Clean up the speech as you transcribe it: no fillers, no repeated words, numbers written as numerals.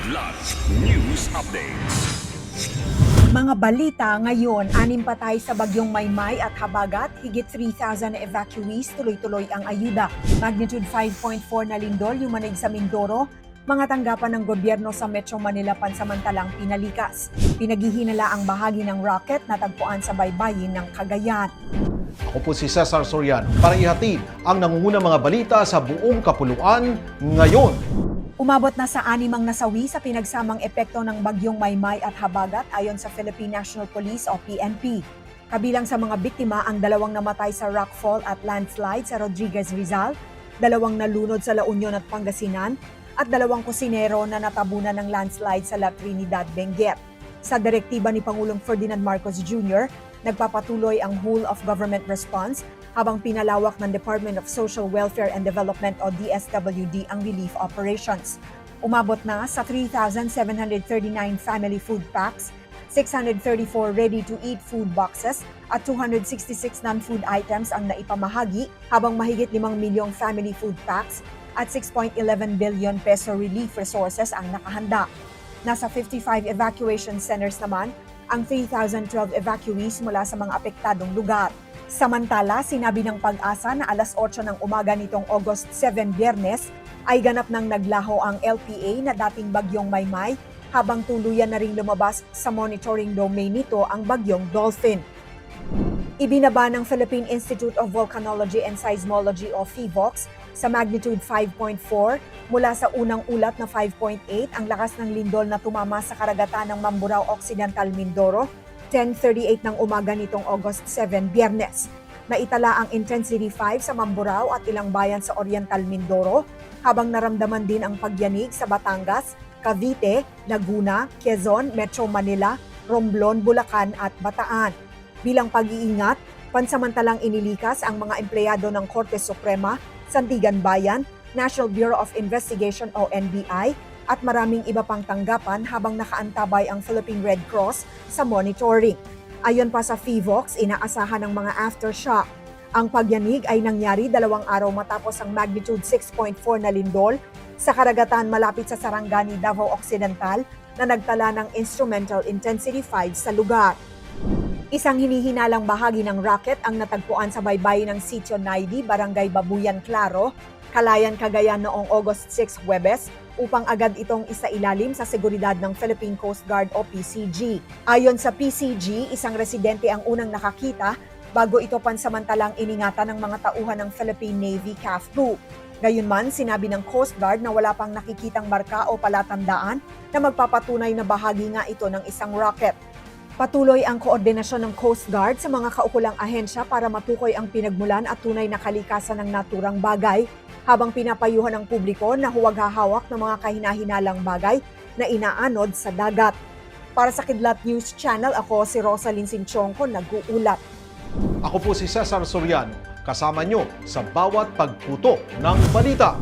Kidlat News Updates. Mga balita ngayon, 6 patay sa bagyong Maymay at Habagat, higit 3,000 evacuees, tuloy-tuloy ang ayuda. Magnitude 5.4 na lindol yumanig sa Mindoro, mga tanggapan ng gobyerno sa Metro Manila pansamantalang pinalikas. Pinaghihinala ang bahagi ng rocket na tagpuan sa baybayin ng Cagayan. Ako po si Cesar Soriano para ihatid ang nangungunang mga balita sa buong kapuluan ngayon. Umabot na sa 6 nasawi sa pinagsamang epekto ng bagyong Maymay at Habagat ayon sa Philippine National Police o PNP. Kabilang sa mga biktima ang 2 namatay sa rockfall at landslide sa Rodriguez, Rizal, 2 nalunod sa La Union at Pangasinan, at 2 kusinero na natabunan ng landslide sa La Trinidad, Benguet. Sa direktiba ni Pangulong Ferdinand Marcos Jr., nagpapatuloy ang whole of government response habang pinalawak ng Department of Social Welfare and Development o DSWD ang relief operations. Umabot na sa 3,739 family food packs, 634 ready-to-eat food boxes at 266 non-food items ang naipamahagi habang mahigit 5 milyong family food packs at 6.11 billion peso relief resources ang nakahanda. Nasa 55 evacuation centers naman ang 3,012 evacuees mula sa mga apektadong lugar. Samantala, sinabi ng Pag-asa na alas 8 ng umaga nitong August 7, Biyernes, ay ganap ng naglaho ang LPA na dating bagyong Maymay habang tuluyan na ring lumabas sa monitoring domain nito ang bagyong Dolphin. Ibinaba ng Philippine Institute of Volcanology and Seismology o PHIVOLCS sa magnitude 5.4 mula sa unang ulat na 5.8 ang lakas ng lindol na tumama sa karagatan ng Mamburao Occidental, Mindoro, 10:38 ng umaga nitong August 7, Biyernes. Naitala ang intensity 5 sa Mamburao at ilang bayan sa Oriental Mindoro, habang naramdaman din ang pagyanig sa Batangas, Cavite, Laguna, Quezon, Metro Manila, Romblon, Bulacan at Bataan. Bilang pag-iingat, pansamantalang inilikas ang mga empleyado ng Korte Suprema, Sandigan Bayan, National Bureau of Investigation o NBI, at maraming iba pang tanggapan habang nakaantabay ang Philippine Red Cross sa monitoring. Ayon pa sa PHIVOLCS, inaasahan ng mga aftershock. Ang pagyanig ay nangyari 2 araw matapos ang magnitude 6.4 na lindol sa karagatan malapit sa Sarangani, Davao Occidental na nagtala ng instrumental intensity 5 sa lugar. Isang hinihinalang bahagi ng rocket ang natagpuan sa baybayin ng Sitio Naidi, Barangay Babuyan, Claro, Calayan, Cagayan noong August 6, Huwebes, upang agad itong isailalim sa seguridad ng Philippine Coast Guard o PCG. Ayon sa PCG, isang residente ang unang nakakita bago ito pansamantalang iningatan ng mga tauhan ng Philippine Navy CAF2. Gayunman, sinabi ng Coast Guard na wala pang nakikitang marka o palatandaan na magpapatunay na bahagi nga ito ng isang rocket. Patuloy ang koordinasyon ng Coast Guard sa mga kaukulang ahensya para matukoy ang pinagmulan at tunay na kalikasan ng naturang bagay, habang pinapayuhan ng publiko na huwag hahawak ng mga kahinahinalang bagay na inaanod sa dagat. Para sa Kidlat News Channel, ako si Rosalyn Sinchonco, nag-uulat. Ako po si Cesar Soriano, kasama nyo sa bawat pagputo ng balita.